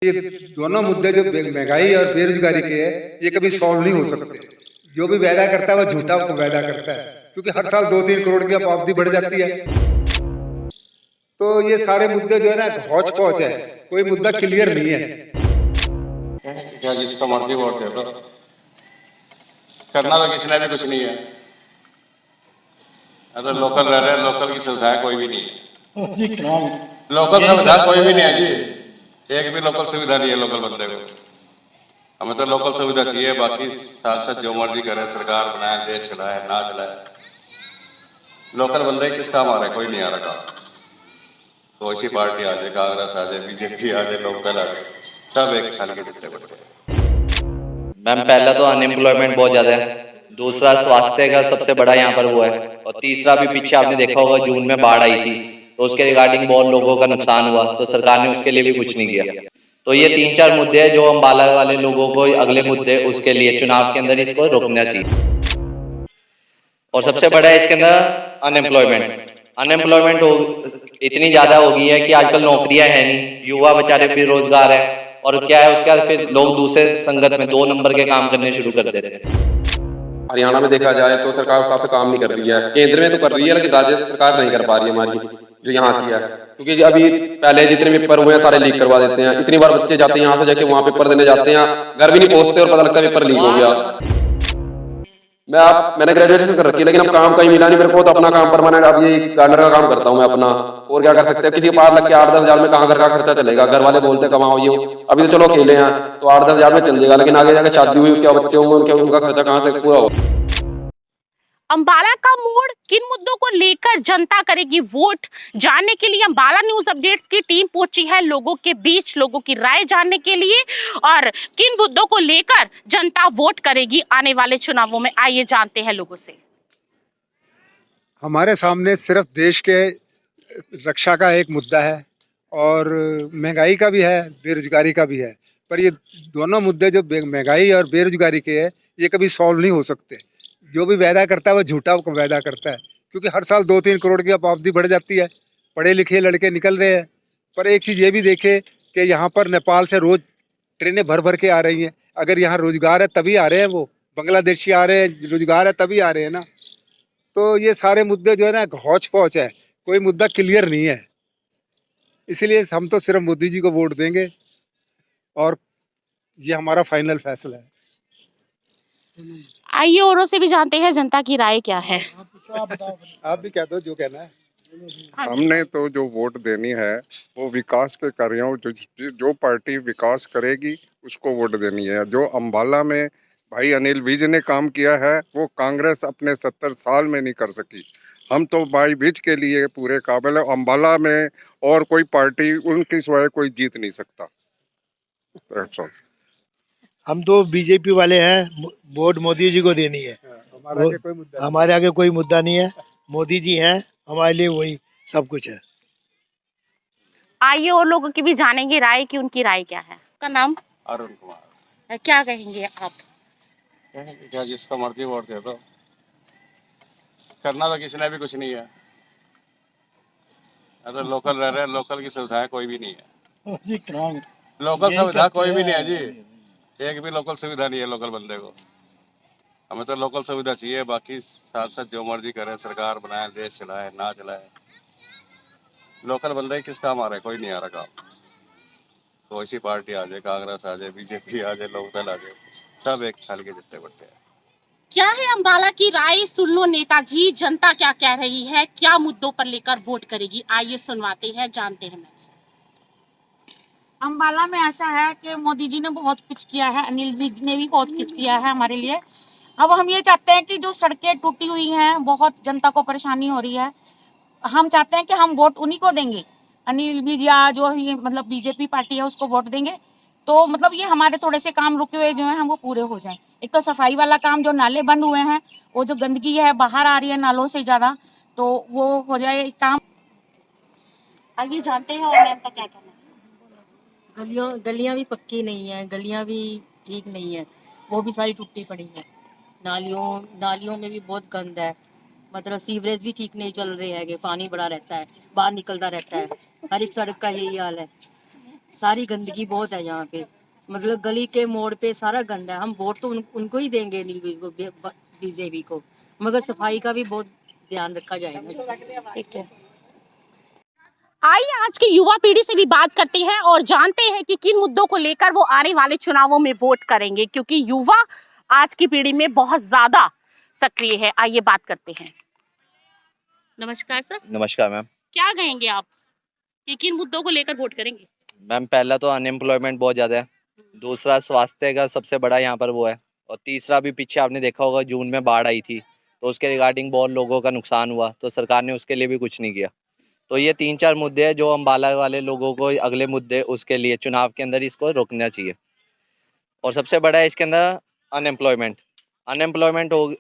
ये दोनों मुद्दे जो महंगाई और बेरोजगारी के है, ये कभी सॉल्व नहीं हो सकते। जो भी वायदा करता है वो झूठा वायदा करता है, क्योंकि हर साल 2-3 करोड़ की आबादी बढ़ जाती है। तो ये सारे मुद्दे जो है ना हौच पौच है, कोई मुद्दा क्लियर नहीं है। क्या जिसका मर्जी वोट दे दो, करना तो किसी ने भी कुछ नहीं है। अगर लोकल रह रहे हैं, लोकल की सुविधाएं कोई भी नहीं है। लोकल सुविधा कोई भी नहीं है जी, एक भी लोकल सुविधा नहीं है लोकल बंदे को। हमें तो लोकल सुविधा चाहिए, बाकी साथ साथ जो मर्जी करे, सरकार बनाए, देश चलाए ना चलाए, लोकल बंदे किस काम आ रहे, कोई नहीं आ रहा काम। तो ऐसी पार्टी आ जाए, कांग्रेस आ जाए, बीजेपी आ जाए, लोकल आ जाए, सब एक साल के जितने बच्चे। मैम पहला तो अनएम्प्लॉयमेंट बहुत ज़्यादा है, दूसरा स्वास्थ्य का सबसे बड़ा यहाँ पर वो है, और तीसरा भी पीछे आपने देखा होगा जून में बाढ़ आई थी, तो उसके रिगार्डिंग बहुत लोगों का नुकसान हुआ, तो सरकार ने उसके लिए भी कुछ नहीं किया। तो ये 3-4 मुद्दे हैं जो अम्बाला वाले लोगों को अगले मुद्दे उसके लिए चुनाव के अंदर इसको रोकना चाहिए। और सबसे बड़ा है इसके अंदर अनएम्प्लॉयमेंट हो इतनी ज़्यादा हो गई है कि आजकल नौकरियां है नहीं, युवा बेचारे बेरोजगार है, और क्या है उसके बाद फिर लोग दूसरे संगत में 2 नंबर के काम करने शुरू कर देते हैं। हरियाणा में देखा जाए तो सरकार उस हिसाब से काम नहीं कर रही है, केंद्र में तो कर रही है लेकिन राज्य सरकार नहीं कर पा रही है हमारी जो यहाँ की है। क्योंकि अभी पहले जितने भी पेपर हुए हैं सारे लीक करवा देते हैं, इतनी बार बच्चे जाते हैं यहाँ से जाके वहाँ पेपर देने जाते हैं, घर भी नहीं पहुँचते और पता लगता है पेपर लीक हो गया। मैंने ग्रेजुएशन कर रखी है लेकिन अब काम कहीं मिला नहीं मेरे को, तो अपना काम परमानेंट अब ये गार्डनर का काम करता हूँ मैं अपना, और क्या कर सकते हैं। किसी के पास लग के 8-10 हजार में कहाँ घर का खर्चा चलेगा, घर वाले बोलते कमाओ ये, अभी तो चलो अकेले हैं तो 8-10 हजार में चल जाएगा, लेकिन आगे जाके शादी हुई उसके बच्चे होंगे उनका खर्चा कहाँ से पूरा होगा। अंबाला का मोड़ किन मुद्दों को लेकर जनता करेगी वोट, जानने के लिए अंबाला न्यूज अपडेट्स की टीम पहुंची है लोगों के बीच, लोगों की राय जानने के लिए, और किन मुद्दों को लेकर जनता वोट करेगी आने वाले चुनावों में। आइए जानते हैं लोगों से। हमारे सामने सिर्फ देश के रक्षा का एक मुद्दा है, और महंगाई का भी है, बेरोजगारी का भी है। पर ये दोनों मुद्दे जो महंगाई और बेरोजगारी के है, ये कभी सॉल्व नहीं हो सकते। जो भी वायदा करता है वो झूठा वायदा करता है, क्योंकि हर साल 2-3 करोड़ की आबादी बढ़ जाती है, पढ़े लिखे लड़के निकल रहे हैं। पर एक चीज़ ये भी देखे कि यहाँ पर नेपाल से रोज़ ट्रेनें भर भर के आ रही हैं। अगर यहाँ रोजगार है तभी आ रहे हैं, वो बांग्लादेशी आ रहे हैं, रोजगार है तभी आ रहे हैं ना। तो ये सारे मुद्दे जो है ना हौच पौच है, कोई मुद्दा क्लियर नहीं है। इसलिए हम तो सिर्फ मोदी जी को वोट देंगे, और ये हमारा फाइनल फैसला है। आइए औरों से भी जानते हैं जनता की राय क्या है। आप भी कह दो जो कहना है। हमने तो जो वोट देनी है वो विकास के कार्यों, जो पार्टी विकास करेगी उसको वोट देनी है। जो अम्बाला में भाई अनिल विज ने काम किया है वो कांग्रेस अपने 70 साल में नहीं कर सकी। हम तो भाई विज के लिए पूरे काबिल है। अम्बाला में और कोई पार्टी उनकी सिवाय कोई जीत नहीं सकता। हम तो बीजेपी वाले हैं, वोट मोदी जी को देनी है। हमारे आगे कोई मुद्दा नहीं है, मोदी जी हैं हमारे लिए, वही सब कुछ है। आइए और लोगों की भी जानेंगे राय कि उनकी राय क्या है। का नाम अरुण कुमार। क्या कहेंगे आप? क्या जिसका मर्जी वोट दे दो, करना तो किसी ने भी कुछ नहीं है। अगर लोकल रह रहे हैं, लोकल की सुविधाएं कोई भी नहीं है। लोकल सुविधा कोई भी नहीं है जी, एक भी लोकल सुविधा नहीं है लोकल बंदे को। हमें तो लोकल सुविधा चाहिए, बाकी साथ साथ जो मर्जी करे, सरकार बनाए, देश चलाए ना चलाए, लोकल बंदे किस काम आ रहे, कोई नहीं आ रहा काम। तो ऐसी पार्टी आ जाए, कांग्रेस आ जाए, बीजेपी आ जाए, लोकदल आ जाए, सब एक साल के जितने बच्चे हैं। क्या है अम्बाला की राय, सुन लो नेताजी, जनता क्या कह रही है, क्या मुद्दों पर लेकर वोट करेगी। आइए सुनवाते हैं, जानते हैं मैं। अम्बाला में ऐसा है कि मोदी जी ने बहुत कुछ किया है, अनिल विज ने भी बहुत कुछ किया है हमारे लिए। अब हम ये चाहते हैं कि जो सड़कें टूटी हुई हैं, बहुत जनता को परेशानी हो रही है, हम चाहते हैं कि हम वोट उन्हीं को देंगे, अनिल विज या जो ये मतलब बीजेपी पार्टी है उसको वोट देंगे। तो मतलब ये हमारे थोड़े से काम रुके हुए जो हैं हम वो पूरे हो जाएं। एक तो सफाई वाला काम, जो नाले बंद हुए हैं, वो जो गंदगी है बाहर आ रही है नालों से ज़्यादा, तो वो हो जाए काम। आइए जानते हैं और मैम का क्या कहना है। गलियां भी पक्की नहीं है, गलियां भी ठीक नहीं है, वो भी सारी टूटी पड़ी है। नालियों में भी बहुत गंद है, मतलब सीवरेज भी ठीक नहीं चल रहे हैं, पानी बड़ा रहता है, बाहर निकलता रहता है, हर एक सड़क का यही हाल है। सारी गंदगी बहुत है यहाँ पे, मतलब गली के मोड़ पे सारा गंदा है। हम वोट तो उनको ही देंगे बीजेपी को, मगर सफाई का भी बहुत ध्यान रखा जाएगा। ठीक है, आइए आज की युवा पीढ़ी से भी बात करते हैं और जानते हैं कि किन मुद्दों को लेकर वो आने वाले चुनावों में वोट करेंगे, क्योंकि युवा आज की पीढ़ी में बहुत ज्यादा सक्रिय है। आइए बात करते हैं। नमस्कार सर। नमस्कार मैम। क्या कहेंगे आप कि किन मुद्दों को लेकर वोट करेंगे? मैम पहला तो अनएम्प्लॉयमेंट बहुत ज़्यादा है, दूसरा स्वास्थ्य का सबसे बड़ा यहाँ पर वो है, और तीसरा भी पीछे आपने देखा होगा जून में बाढ़ आई थी, तो उसके रिगार्डिंग बहुत लोगों का नुकसान हुआ, तो सरकार ने उसके लिए भी कुछ नहीं किया। तो ये 3-4 मुद्दे हैं जो अम्बाला वाले लोगों को अगले मुद्दे उसके लिए चुनाव के अंदर इसको रोकना चाहिए। और सबसे बड़ा है इसके अंदर अनएम्प्लॉयमेंट हो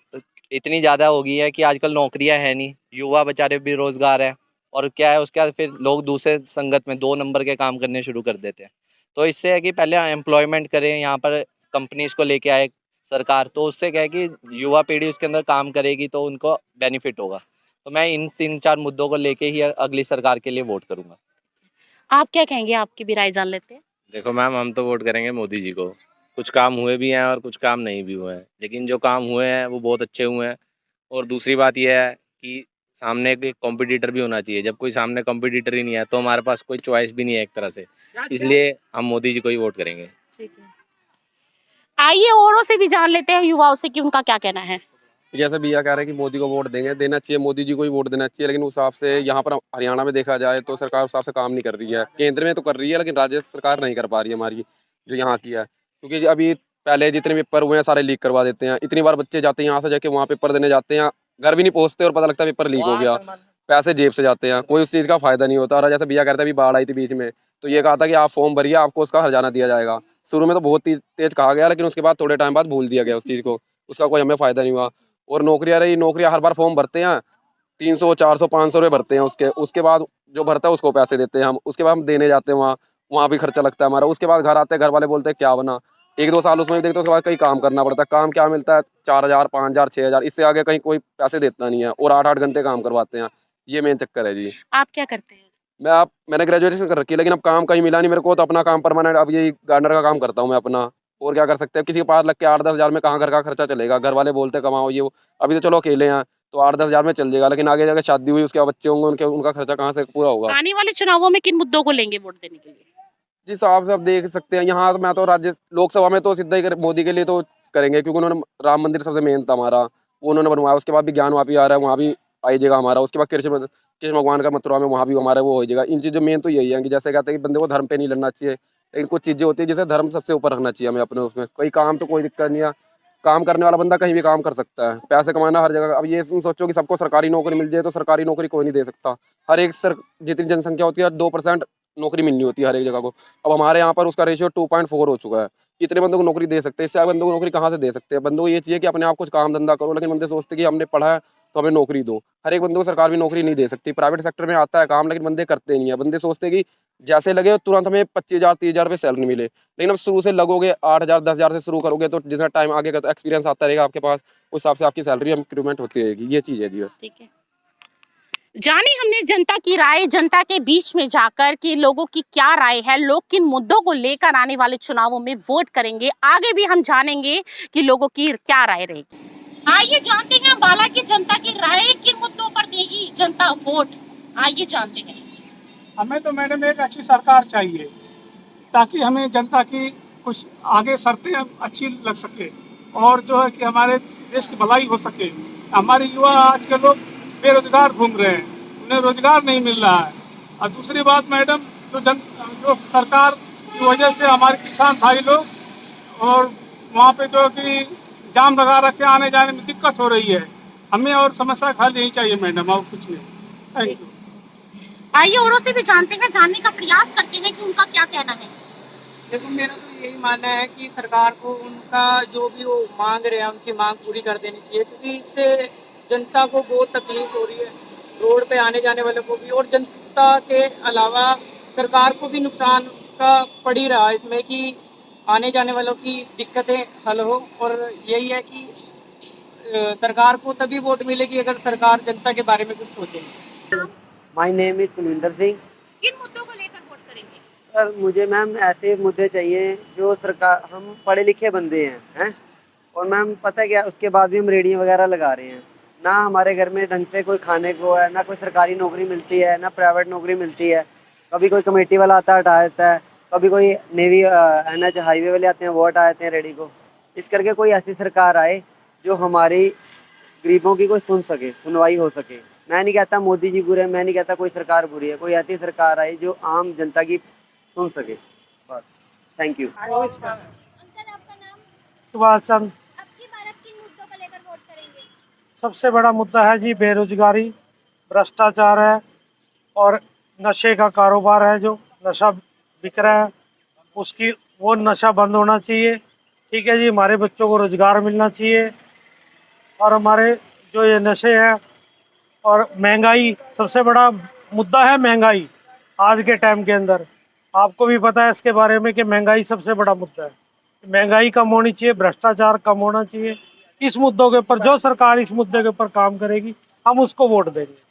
इतनी ज़्यादा हो गई है कि आजकल नौकरियां है नहीं, युवा बेचारे बेरोजगार हैं, और क्या है उसके बाद फिर लोग दूसरे संगत में 2 नंबर के काम करने शुरू कर देते हैं। तो इससे है कि पहले एम्प्लॉयमेंट करें, यहाँ पर कंपनीज को लेके आए सरकार, तो उससे क्या है कि युवा पीढ़ी उसके अंदर काम करेगी तो उनको बेनिफिट होगा। तो मैं इन 3-4 मुद्दों को लेके ही अगली सरकार के लिए वोट करूँगा। आप क्या कहेंगे, आपकी भी राय जान लेते हैं। देखो मैम, हम तो वोट करेंगे मोदी जी को। कुछ काम हुए भी हैं और कुछ काम नहीं भी हुए हैं, लेकिन जो काम हुए हैं वो बहुत अच्छे हुए हैं। और दूसरी बात यह है कि सामने एक कॉम्पिटिटर भी होना चाहिए। जब कोई सामने कॉम्पिटिटर ही नहीं है तो हमारे पास कोई चॉइस भी नहीं है एक तरह से, इसलिए हम मोदी जी को ही वोट करेंगे। ठीक है, आइए औरों से भी जान लेते हैं, युवाओं से, कि उनका क्या कहना है। जैसे भैया कह रहे हैं कि मोदी को वोट देंगे, देना चाहिए, मोदी जी को ही वोट देना चाहिए, लेकिन उस हिसाब से यहाँ पर हरियाणा में देखा जाए तो सरकार उस हिसाब से काम नहीं कर रही है। केंद्र में तो कर रही है लेकिन राज्य सरकार नहीं कर पा रही है हमारी, जो यहाँ की है। क्योंकि अभी पहले जितने पेपर हुए हैं सारे लीक करवा देते हैं। इतनी बार बच्चे जाते हैं यहाँ से जाके वहाँ पेपर देने जाते हैं, घर भी नहीं पहुँचते और पता लगता है पेपर लीक हो गया, पैसे जेब से जाते हैं, कोई उस चीज़ का फायदा नहीं होता। और जैसे भैया कहते हैं अभी बाढ़ आई थी बीच में, तो ये कहा था कि आप फॉर्म भरिए, आपको उसका हर्जाना दिया जाएगा। शुरू में तो बहुत तेज कहा गया, लेकिन उसके बाद थोड़े टाइम बाद भूल दिया गया उस चीज़ को, उसका कोई हमें फ़ायदा नहीं हुआ। और नौकरियाँ रही, नौकरियाँ हर बार फॉर्म भरते हैं, 300, 400, 500 रुपये भरते हैं, उसके बाद जो भरता है उसको पैसे देते हैं हम, उसके बाद हम देने जाते हैं वहाँ भी खर्चा लगता है हमारा। उसके बाद घर आते हैं, घर वाले बोलते हैं क्या बना, 1-2 साल उसमें भी देखते हैं, उसके बाद कहीं काम करना पड़ता है। काम क्या मिलता है, 4000, 5000, 6000, इससे आगे कहीं कोई पैसे देता नहीं है, और 8-8 घंटे काम करवाते हैं। ये मेन चक्कर है जी। आप क्या करते हैं? मैंने ग्रेजुएशन कर रखी है, लेकिन अब काम कहीं मिला नहीं मेरे को, तो अपना काम परमानेंट अब यही गार्डनर का काम करता हूँ मैं अपना। और क्या कर सकते हैं, किसी के पास लग के 8-10 हज़ार में कहाँ घर का खर्चा चलेगा। घर वाले बोलते कमाओ ये वो, अभी तो चलो अकेले हैं तो 8-10 हज़ार में चल जाएगा, लेकिन आगे जाकर शादी हुई, उसके बाद बच्चे होंगे, उनका खर्चा कहाँ से पूरा होगा। आने वाले चुनावों में किन मुद्दों को लेंगे वोट देने के लिए? जिस हिसाब से आप देख सकते हैं, यहाँ मैं तो राज्य लोकसभा में तो सीधा ही मोदी के लिए तो करेंगे, क्योंकि उन्होंने राम मंदिर सबसे मेन था हमारा, वो उन्होंने बनवाया। उसके बाद भी ज्ञान वापी आ रहा है, वहाँ भी आई जगह हमारा। उसके बाद कृष्ण भगवान का मथुरा में, वहाँ भी हमारा वो हो जाएगा। इन चीज़ों मेन तो यही है कि जैसे कहते हैं कि बंदे को धर्म पे नहीं लड़ना चाहिए, लेकिन कुछ चीज़ें होती है जैसे धर्म सबसे ऊपर रखना चाहिए हमें अपने उसमें। कोई काम तो कोई दिक्कत नहीं है, काम करने वाला बंदा कहीं भी काम कर सकता है, पैसे कमाना हर जगह। अब ये सोचो कि सबको सरकारी नौकरी मिल जाए, तो सरकारी नौकरी कोई नहीं दे सकता। हर एक जितनी जनसंख्या होती है 2% नौकरी मिलनी होती है हर एक जगह को। अब हमारे यहाँ पर उसका रेशियो 2.4 हो चुका है। इतने बंदों को नौकरी दे सकते हैं, इससे बंदों को नौकरी कहाँ से दे सकते हैं। बंदों को ये चाहिए कि अपने आप कुछ काम धंधा करो, लेकिन बंदे सोचते कि हमने पढ़ा है तो हमें नौकरी दो। हर एक बंदे को सरकार भी नौकरी नहीं दे सकती। प्राइवेट सेक्टर में आता है काम, लेकिन बंदे करते नहीं है। बंदे सोचते कि जैसे लगे तुरंत हमें 25,000, 30,000 रुपये सैलरी मिले, लेकिन अब शुरू से लगोगे 8,000, 10,000 से शुरू करोगे, तो जैसा टाइम आगे का तो एक्सपीरियंस आता रहेगा आपके पास, उस हिसाब से आपकी सैलरी इंक्रीमेंट होती रहेगी। ये चीज़ है जी बस। ठीक है, जानी हमने जनता की राय, जनता के बीच में जाकर कि लोगों की क्या राय है, लोग किन मुद्दों को लेकर आने वाले चुनावों में वोट करेंगे। आगे भी हम जानेंगे कि लोगों की क्या राय रहेगी। आइए जानते हैं अम्बाला की जनता की राय, किन मुद्दों पर देगी जनता वोट। आइए जानते हैं। हमें तो मैडम एक अच्छी सरकार चाहिए, ताकि हमें जनता की कुछ आगे शर्तें अच्छी लग सके, और जो है कि हमारे देश की भलाई हो सके। हमारे युवा आज के लोग बेरोजगार घूम रहे हैं, उन्हें रोजगार नहीं मिल रहा है। और दूसरी बात मैडम, जो सरकार की वजह से हमारे किसान भाई लोग और वहाँ पे जो कि जाम लगा रखे, आने जाने में दिक्कत हो रही है। हमें और समस्या हल यही चाहिए मैडम, और कुछ नहीं। Thank you. आइए औरों से भी जानते हैं, जानने का प्रयास करते हैं कि उनका क्या कहना है। देखो, मेरा तो यही मानना है कि सरकार को उनका जो भी वो मांग रहे हैं उनकी मांग पूरी कर देनी चाहिए, क्योंकि इससे जनता को बहुत तकलीफ हो रही है, रोड पे आने जाने वालों को भी, और जनता के अलावा सरकार को भी नुकसान का पड़ ही रहा है इसमें कि आने जाने वालों की दिक्कतें हल हो। और यही है कि सरकार को तभी वोट मिलेगी अगर सरकार जनता के बारे में कुछ सोचे। My name is Kulwinder Singh. किन मुद्दों को लेकर वोट करेंगे? सर मुझे मैम ऐसे मुद्दे चाहिए जो सरकार, हम पढ़े लिखे बंदे हैं और मैम पता है क्या, उसके बाद भी हम रेडियो वगैरह लगा रहे हैं, ना हमारे घर में ढंग से कोई खाने को है, ना कोई सरकारी नौकरी मिलती है, ना प्राइवेट नौकरी मिलती है। कभी कोई कमेटी वाला आता है हटा देता है, कभी कोई नेवी NH हाईवे वाले आते हैं वो हटा देते हैं रेडी को। इस करके कोई ऐसी सरकार आए जो हमारी गरीबों की कोई सुन सके, सुनवाई हो सके। मैं नहीं कहता मोदी जी बुरे हैं, मैं नहीं कहता कोई सरकार बुरी है, कोई ऐसी सरकार आए जो आम जनता की सुन सके बस। Thank you. सुभाष चंद्र। सबसे बड़ा मुद्दा है जी बेरोजगारी, भ्रष्टाचार है और नशे का कारोबार है, जो नशा बिक रहा है उसकी, वो नशा बंद होना चाहिए। ठीक है जी, हमारे बच्चों को रोजगार मिलना चाहिए और हमारे जो ये नशे हैं और महंगाई, सबसे बड़ा मुद्दा है महंगाई आज के टाइम के अंदर। आपको भी पता है इसके बारे में कि महंगाई सबसे बड़ा मुद्दा है। महंगाई कम होनी चाहिए, भ्रष्टाचार कम होना चाहिए। इस मुद्दों के ऊपर जो सरकार इस मुद्दे के ऊपर काम करेगी हम उसको वोट देंगे।